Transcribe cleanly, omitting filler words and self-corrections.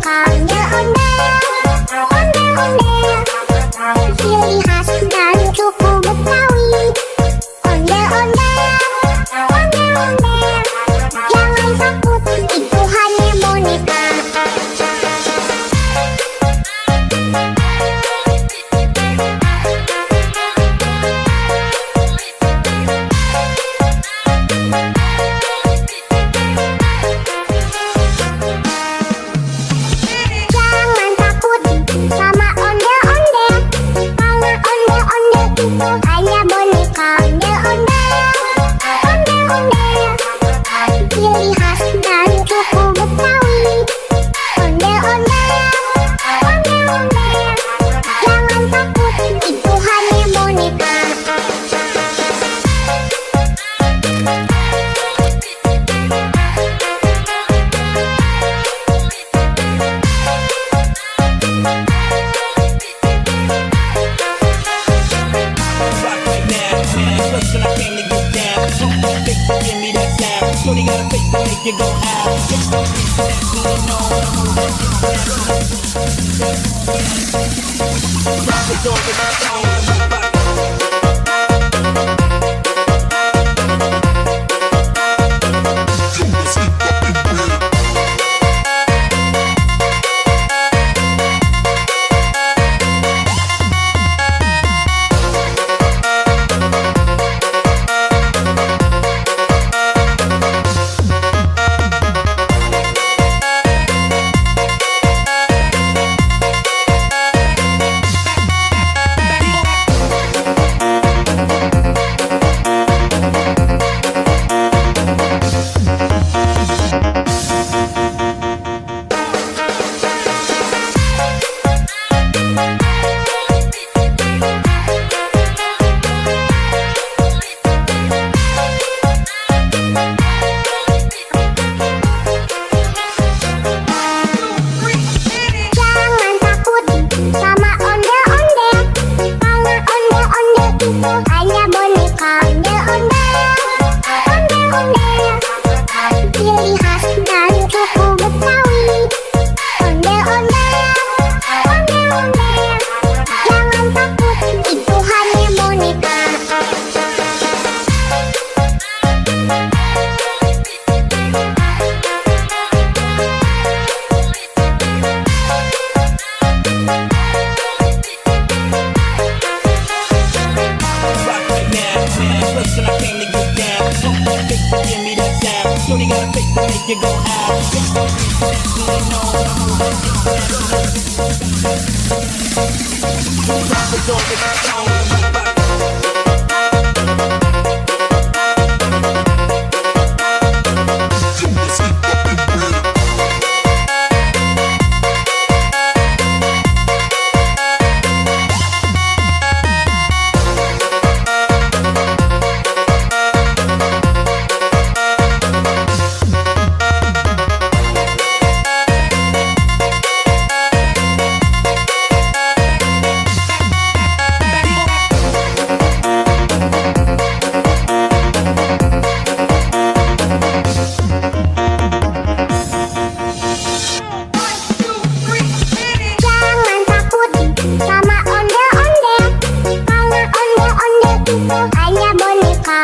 boneka ondel-ondel, ciri khas dan suku Betawi. Ondel-ondel, jangan takut, itu hanya boneka. Hanya boneka ondel-ondel, ciri khas dan suku Betawi. Ondel-ondel, jangan takut, itu hanya boneka. Give me that sound. Shorty got a face to make you go out. Just don't be that know rock the door with my phone. Hanya boneka ondel-ondel, ciri khas dan suku Betawi. Ondel-ondel, jangan takut, itu hanya boneka. Shorty got a face to make you go out. Just don't be that know rock the door with my phone. Hanya boneka